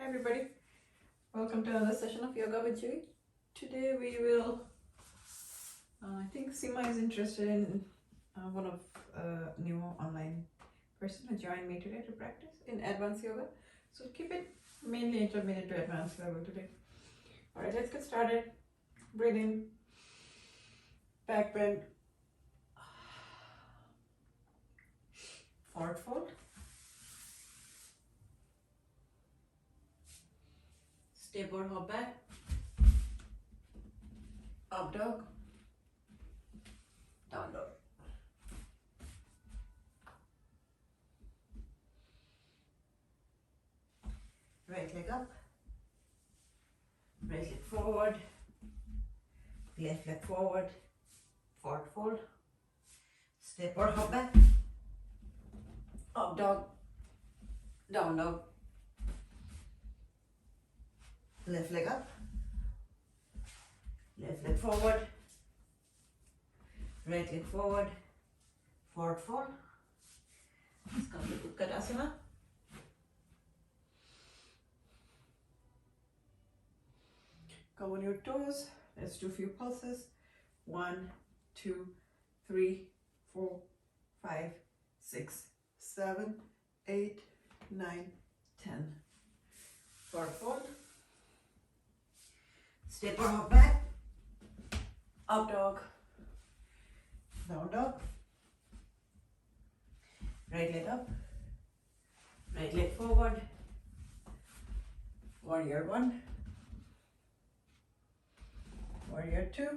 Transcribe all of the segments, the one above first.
Hi everybody, welcome to another session of Yoga with Julie. Today we will, I think Seema is interested in one of new online person who joined me today to practice in advanced yoga. So keep it mainly intermediate to advanced level today. Alright, let's get started. Breathe in, back bend, forward fold. Step or hop back, up dog, down dog. Right leg up, right leg forward, left leg forward, forward fold, step or hop back, up dog, down dog, left leg up, left leg forward, right leg forward, forward fold. Let's come to Utkatasana. Go on your toes. Let's do a few pulses. 1, 2, 3, 4, 5, 6, 7, 8, 9, 10. Forward fold. Step or hop back. Up dog. Down dog. Right leg up. Right leg forward. Warrior 1. Warrior 2.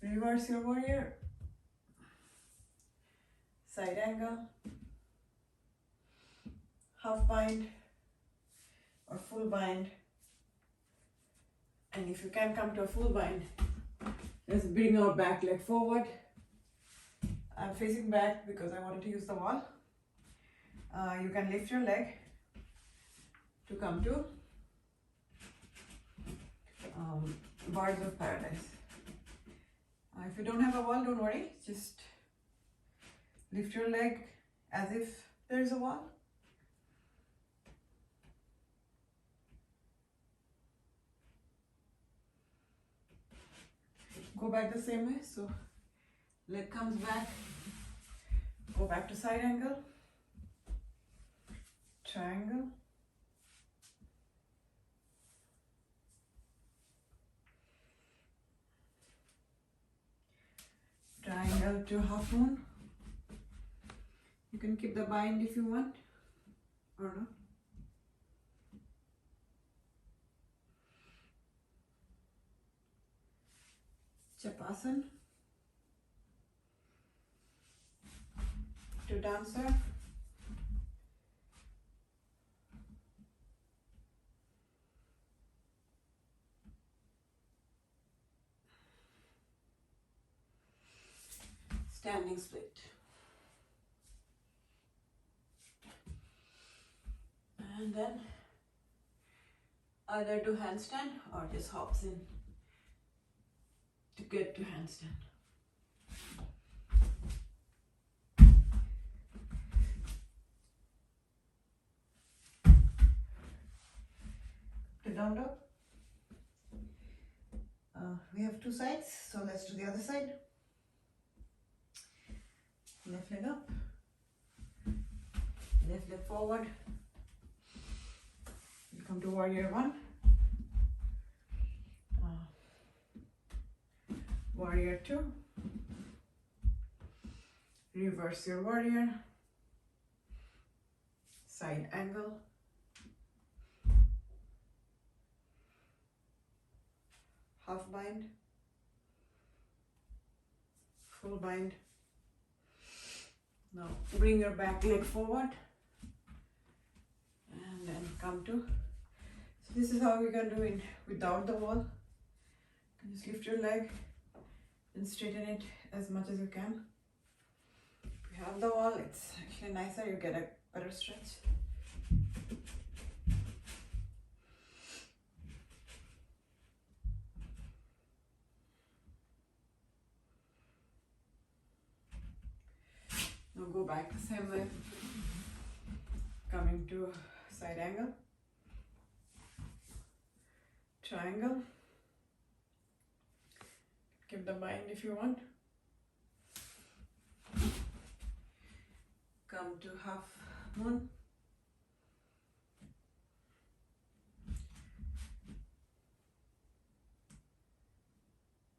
Reverse your warrior. Side angle. Half bind or full bind. And if you can come to a full bind, let's bring our back leg forward. I'm facing back because I wanted to use the wall. You can lift your leg to come to Birds of Paradise. If you don't have a wall, don't worry. Just lift your leg as if there is a wall. Go back the same way. So leg comes back. Go back to side angle. Triangle. Triangle to half moon. You can keep the bind if you want or not. Chapasana to dancer. Standing split. And then either do handstand or just hops in to get to handstand. To down dog. We have two sides, so let's do the other side. Left leg up, left leg forward. You come to warrior 1, warrior 2, reverse your warrior, side angle, half bind, full bind. Now bring your back leg forward and then come to. So this is how we can do it without the wall. You can just lift your leg and straighten it as much as you can. If you have the wall, it's actually nicer, you get a better stretch. Now go back the same way, coming to side angle, triangle. Give the bind if you want. Come to half moon.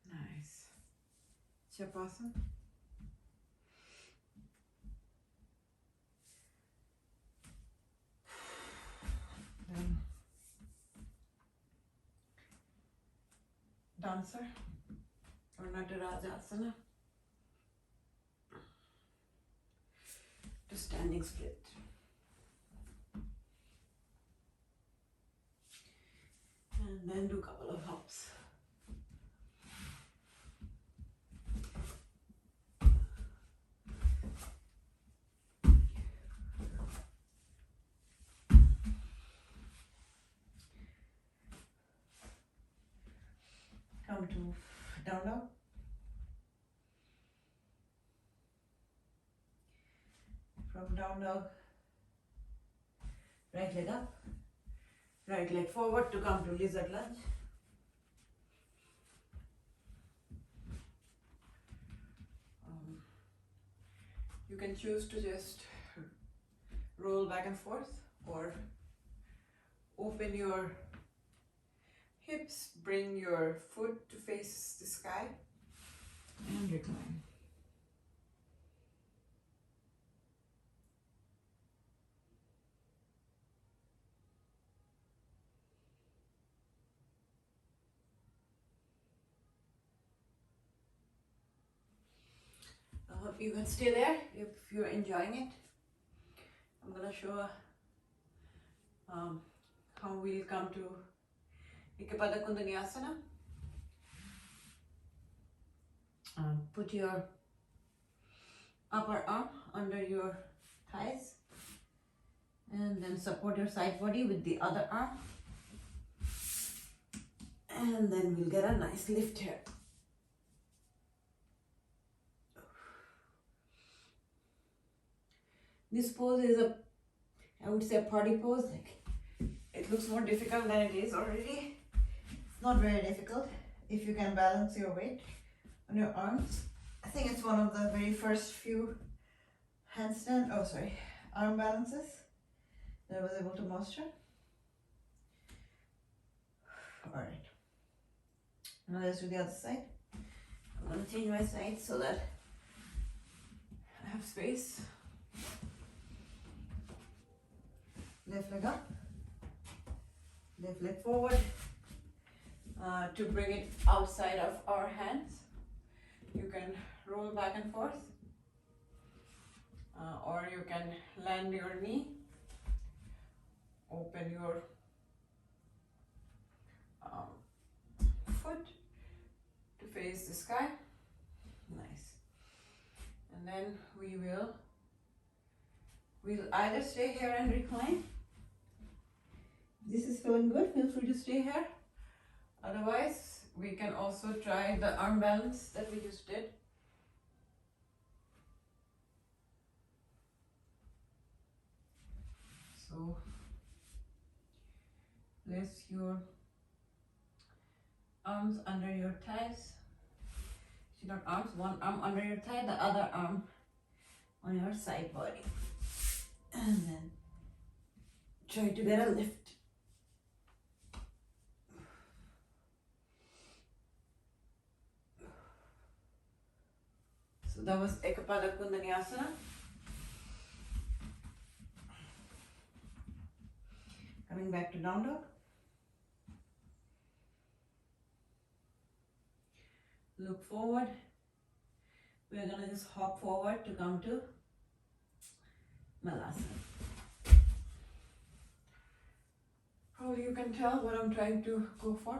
Nice. Chapasana. Then dancer or Natarajasana to standing split. And then do a couple of hops. Come to down dog. From down dog, right leg up, right leg forward to come to lizard lunge. You can choose to just roll back and forth or open your hips, bring your foot to face the sky and recline. You can stay there if you're enjoying it. I'm gonna show how we'll come to Ikapada Kundaniyasana. Put your upper arm under your thighs and then support your side body with the other arm, and then we'll get a nice lift here. This pose is I would say a party pose. Like, it looks more difficult than it is already. It's not very difficult if you can balance your weight on your arms. I think it's one of the very first few arm balances that I was able to master. Alright, now let's do the other side. I'm going to change my side so that I have space. Left leg up, left leg forward to bring it outside of our hands. You can roll back and forth, or you can land your knee, open your foot to face the sky. Nice. And then we'll either stay here and recline. This is feeling good, feel free to stay here. Otherwise, we can also try the arm balance that we just did. So, place your arms under your thighs. Not arms, one arm under your thigh, the other arm on your side body. And then try to get a lift. So that was Ekapada Kundaniyasana. Coming back to down dog. Look forward. We're gonna just hop forward to come to Malasana. Probably you can tell what I'm trying to go for.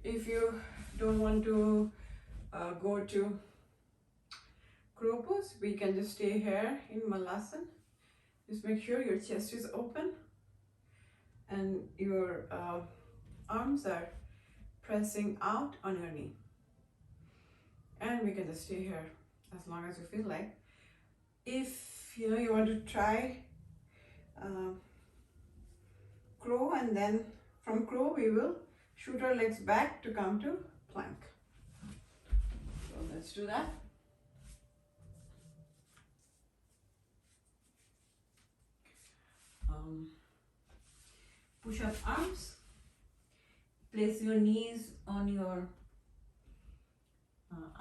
If you don't want to go to crow pose, we can just stay here in Malasana. Just make sure your chest is open and your arms are pressing out on your knee. And we can just stay here as long as you feel like. If you want to try crow, and then from crow we will shoot our legs back to come to plank. So let's do that. Push up arms. Place your knees on your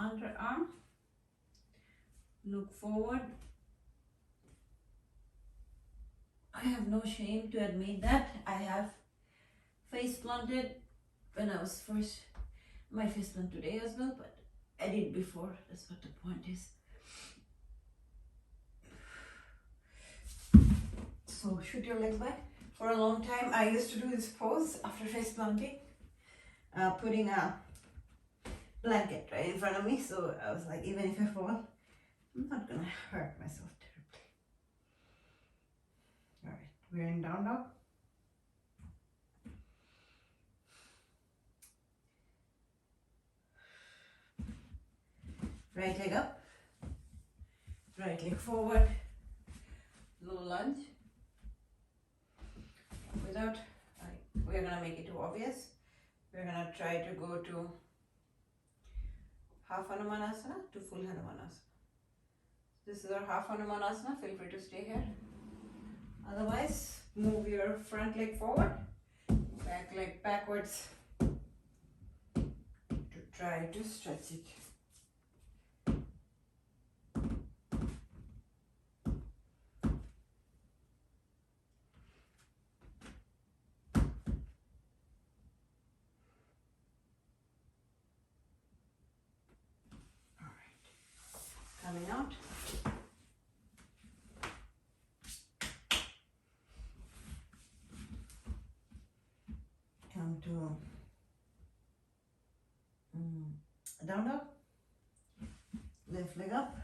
underarm. Look forward. I have no shame to admit that I have face planted when I was first, my face plant today as well, but I did before. That's what the point is. So shoot your legs back. For a long time I used to do this pose after face planting, putting a blanket right in front of me, so I was like, even if I fall, I'm not gonna hurt myself terribly. Alright, we're in down dog. Right leg up, right leg forward, low lunge. Without, we're gonna make it too obvious. We're gonna try to go to half hanumanasana to full hanumanasana. This is our half hanumanasana. Feel free to stay here. Otherwise, move your front leg forward, back leg backwards to try to stretch it. Coming out. Come to down dog. Left leg up.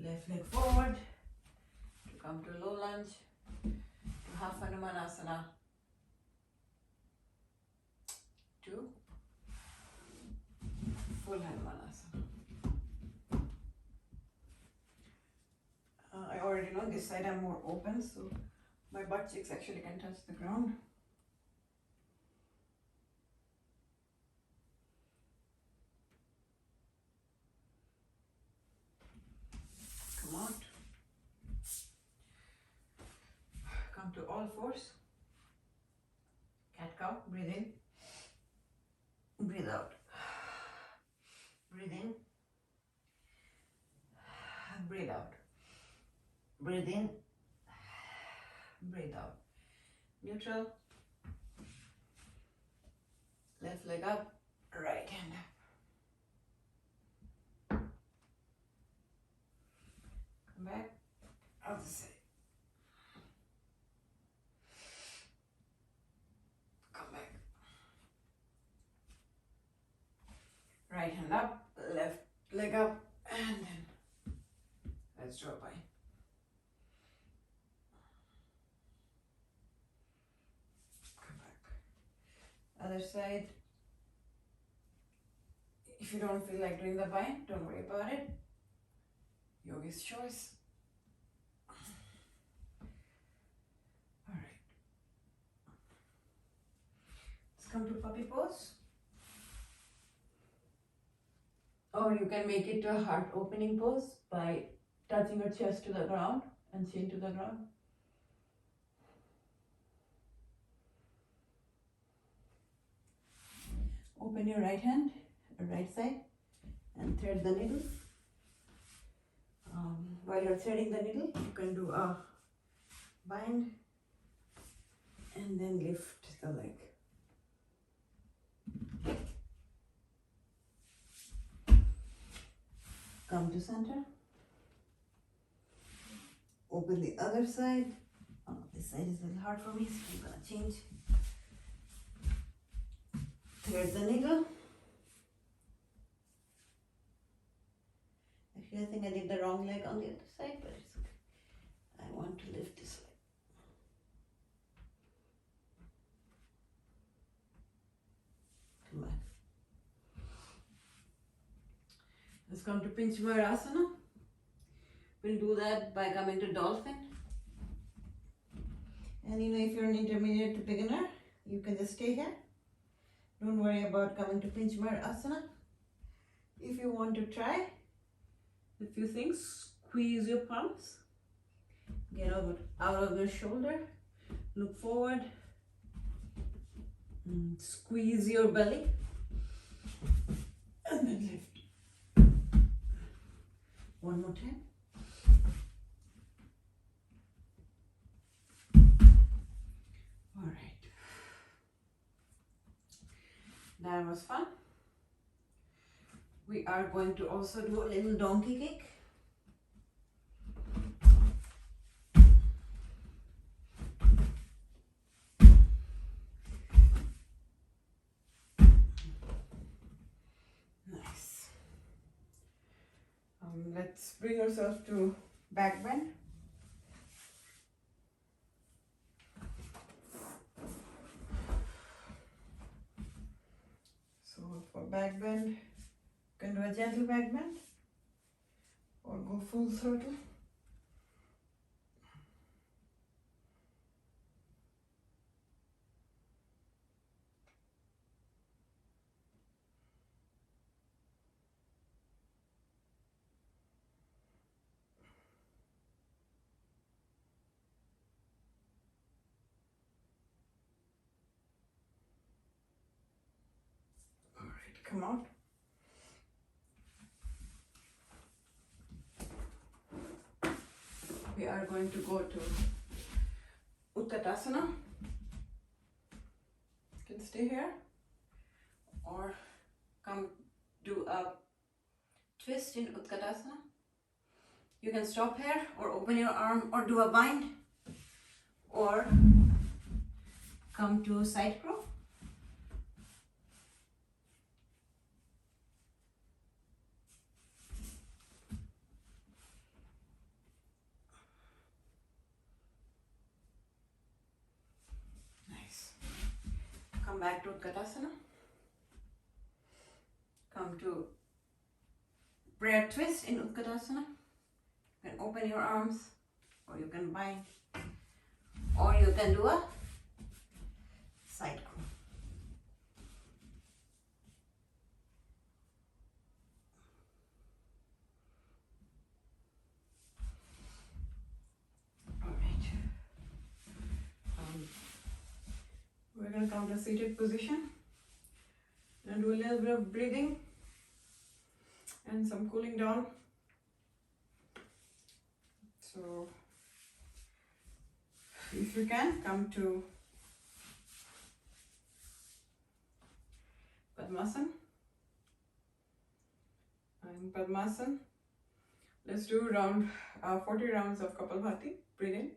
Left leg forward. To come to low lunge. To half hanumanasana. To full hanumanasana. I already know this side I'm more open, so my butt cheeks actually can touch the ground. Come out. Come to all fours. Cat cow. Breathe in. Breathe out. Breathe in. Breathe out. Breathe in. Breathe out. Neutral. Left leg up. Right hand up. Come back. Other side. Come back. Right hand up. Left leg up. And then let's drop by. Other side. If you don't feel like doing the bind, don't worry about it. Yogi's choice. Alright. Let's come to puppy pose. Or you can make it to a heart opening pose by touching your chest to the ground and chin to the ground. Open your right hand, right side, and thread the needle. While you're threading the needle, you can do a bind and then lift the leg. Come to center. Open the other side. Oh, this side is a little hard for me, so I'm gonna change. Thread the needle. Actually, I think I did the wrong leg on the other side, but it's okay. I want to lift this leg. Come back. Let's come to pinchmayurasana. We'll do that by coming to dolphin. And if you're an intermediate to beginner, you can just stay here. Don't worry about coming to pinchmayurasana. If you want to try a few things, squeeze your palms, get out of your shoulder, look forward, squeeze your belly, and then lift. One more time. All right. That was fun. We are going to also do a little donkey kick. Nice. Let's bring ourselves to back bend. So for back bend, you can do a gentle back bend or go full throttle. All right, come out. We are going to go to Utkatasana. You can stay here or come do a twist in Utkatasana. You can stop here or open your arm or do a bind or come to side crow. Come back to Utkatasana. Come to prayer twist in Utkatasana. You can open your arms or you can bind or you can do a side crow. Alright. We're going to come to seated position and do a little bit of breathing and some cooling down. So if you can, come to Padmasana. And Padmasana, let's do around 40 rounds of Kapalbhati. Breathe in.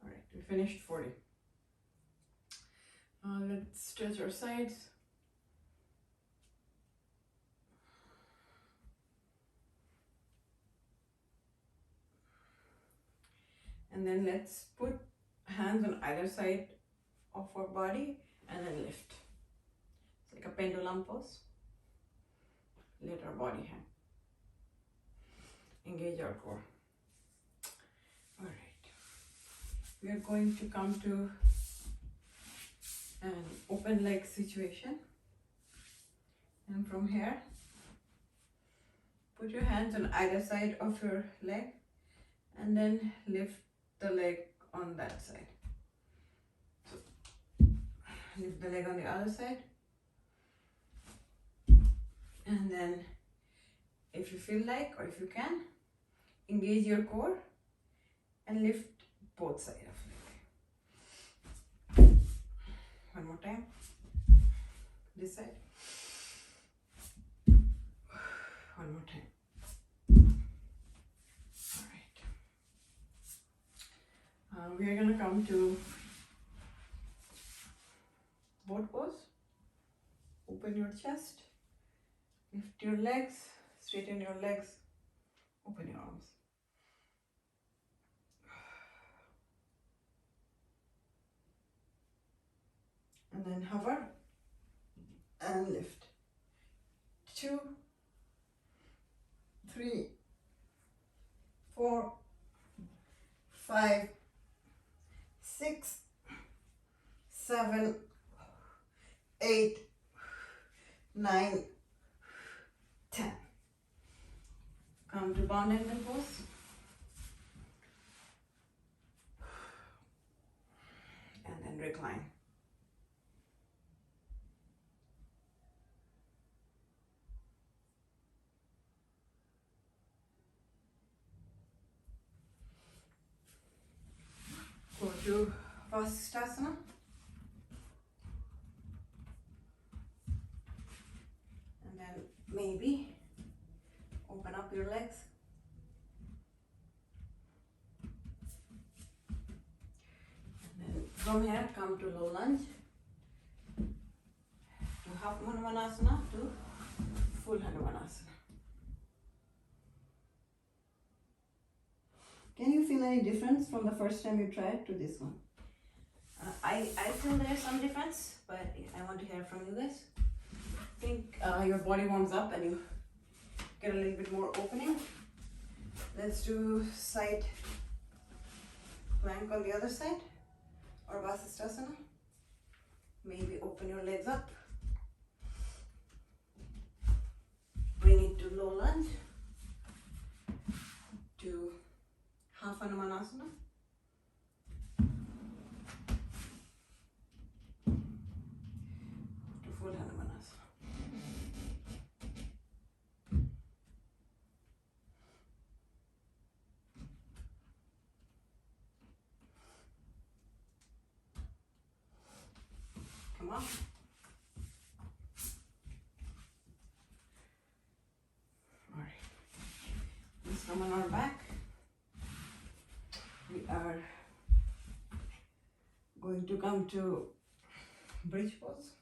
Alright, we finished 40. Let's stretch our sides. And then let's put hands on either side of our body and then lift. It's like a pendulum pose. Let our body hang. Engage our core. Alright. We are going to come to an open leg situation. And from here, put your hands on either side of your leg and then lift the leg on that side. So, lift the leg on the other side. And then, if you feel like or if you can, engage your core and lift both sides of the leg. One more time. This side. One more time. We are going to come to boat pose. Open your chest, lift your legs, straighten your legs Open your arms. And then hover and lift. 2, 3, 4, 5, 6, 7, 8, 9, 10. Come to bound angle pose. And then recline. Go to Vasisthasana. And then maybe open up your legs. And then from here come to low lunge. To half hanumanasana to full hanumanasana. Can you feel any difference from the first time you tried to this one? I feel there's some difference, but I want to hear from you guys. I think your body warms up and you get a little bit more opening. Let's do side plank on the other side, or Vasisthasana. Maybe open your legs up. Bring it to low lunge, to half hanumanasana. To full hanumanasana. Come on. Alright. Let's come on our back. We are going to come to bridge pose.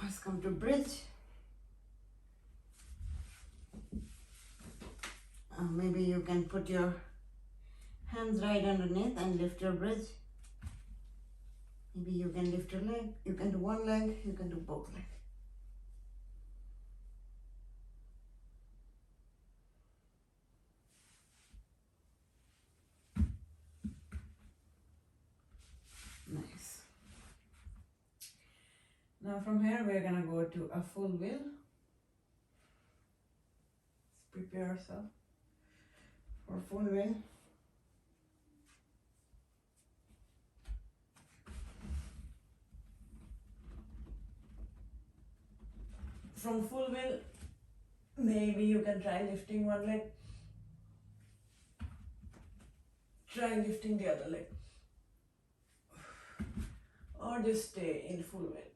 Let's come to bridge. Maybe you can put your hands right underneath and lift your bridge. Maybe you can lift your leg. You can do one leg, you can do both legs. Nice. Now from here we're gonna go to a full wheel. Let's prepare ourselves for full wheel. From full wheel, maybe you can try lifting one leg. Try lifting the other leg. Or just stay in full wheel.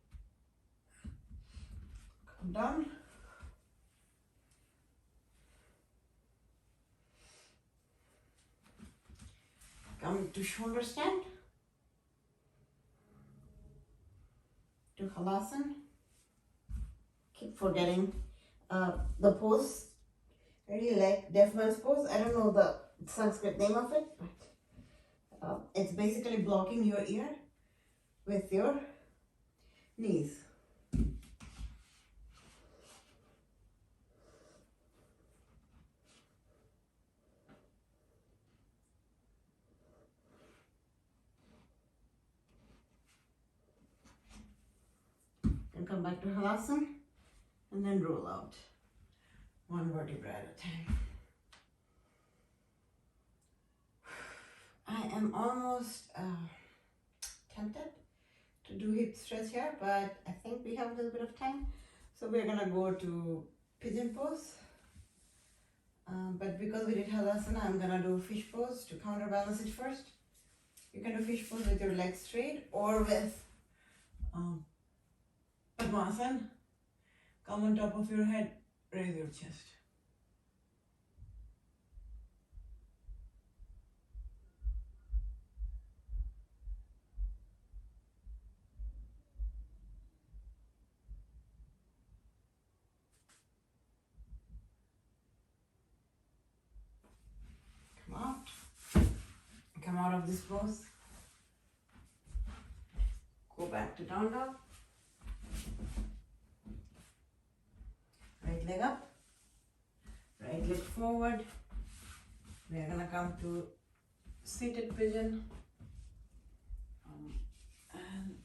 Come down. Come to shoulder stand. To halasana. Keep forgetting the pose. I really like deaf man's pose. I don't know the Sanskrit name of it, but it's basically blocking your ear with your knees. And come back to halasana and then roll out. One vertebra at a time. I am almost tempted to do hip stretch here, but I think we have a little bit of time. So we're gonna go to pigeon pose. But because we did halasana, I'm gonna do fish pose to counterbalance it first. You can do fish pose with your legs straight or with Padmasana. Come on top of your head, raise your chest. of this pose. Go back to down dog. Right leg up, right leg forward. We are gonna come to seated pigeon. And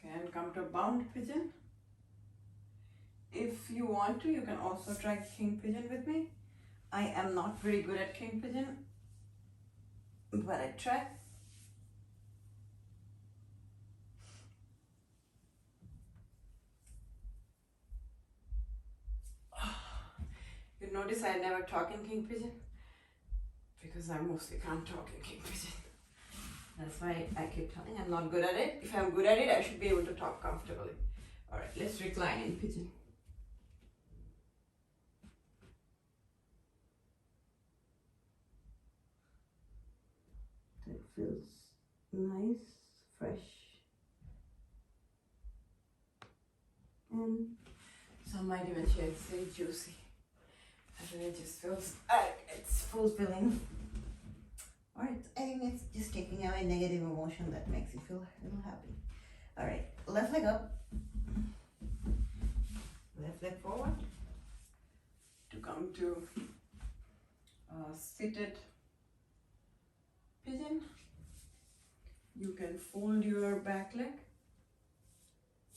can come to bound pigeon. If you want to, you can also try king pigeon with me. I am not very good at king pigeon, but I try. You notice I never talk in king pigeon because I mostly can't talk in king pigeon. That's why I keep telling I'm not good at it. If I'm good at it, I should be able to talk comfortably. Alright, let's recline in pigeon. That feels nice, fresh, and some might even say juicy. I think it just feels it's fulfilling. Alright, I think it's just taking away negative emotion that makes you feel a little happy. Alright, left leg up, left leg forward to come to seated pigeon. You can fold your back leg.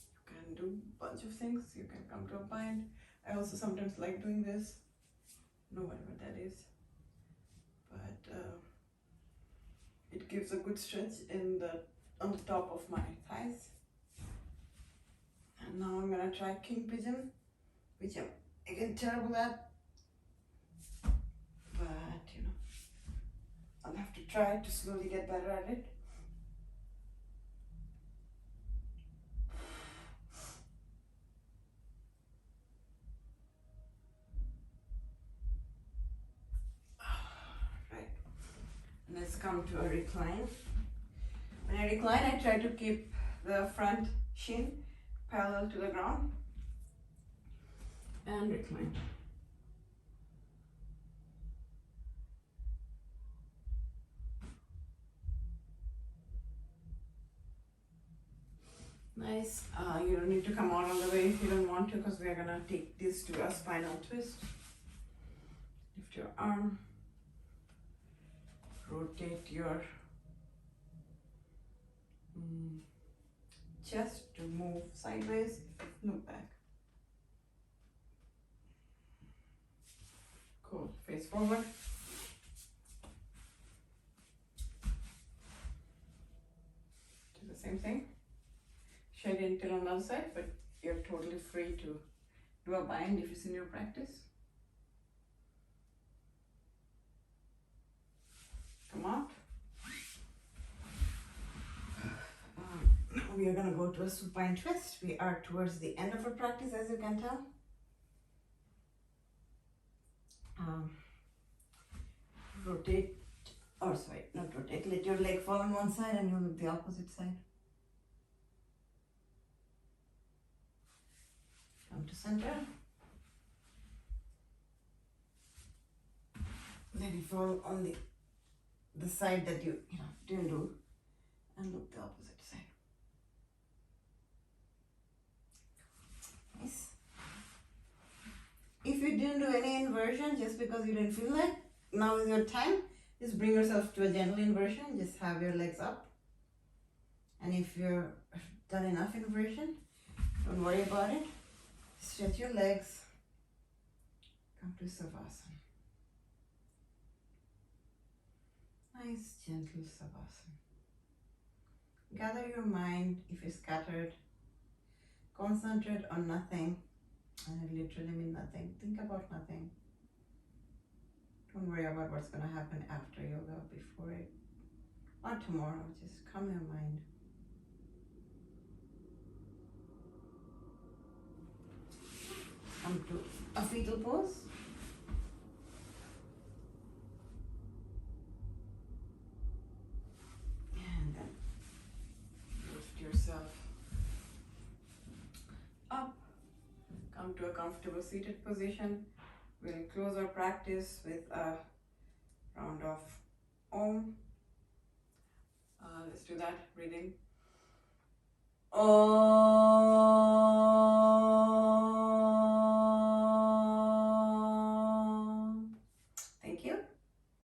You can do a bunch of things. You can come to a bind. I also sometimes like doing this. No, whatever that is. But it gives a good stretch on the top of my thighs. And now I'm gonna try king pigeon, which I'm again terrible at. But you know, I'll have to try to slowly get better at it. Right. Let's come to a recline. When I recline, I try to keep the front shin parallel to the ground and recline. Nice. You don't need to come out all the way if you don't want to, because we are gonna take this to a spinal twist. Lift your arm, rotate your chest to move sideways, look back. Cool. Face forward. Do the same thing. Shed until on the other side, but you're totally free to do a bind if it's in your practice. Come out. Now we are going to go to a supine twist. We are towards the end of our practice, as you can tell. Rotate, or sorry, not rotate, let your leg fall on one side and you look the opposite side. Come to center. Let it fall on the side that you didn't do, and look the opposite side. Nice. If you didn't do any inversion just because you didn't feel like, now is your time. Just bring yourself to a gentle inversion. Just have your legs up. And if you're done enough inversion, don't worry about it. Stretch your legs. Come to Savasana. Nice, gentle Savasana. Gather your mind if you're scattered. Concentrate on nothing. And I literally mean nothing. Think about nothing. Don't worry about what's going to happen after yoga, before it, or tomorrow. Just calm your mind. Come to a fetal pose. And then lift yourself up. Come to a comfortable seated position. We'll close our practice with a round of Om Let's do that breathing. Om.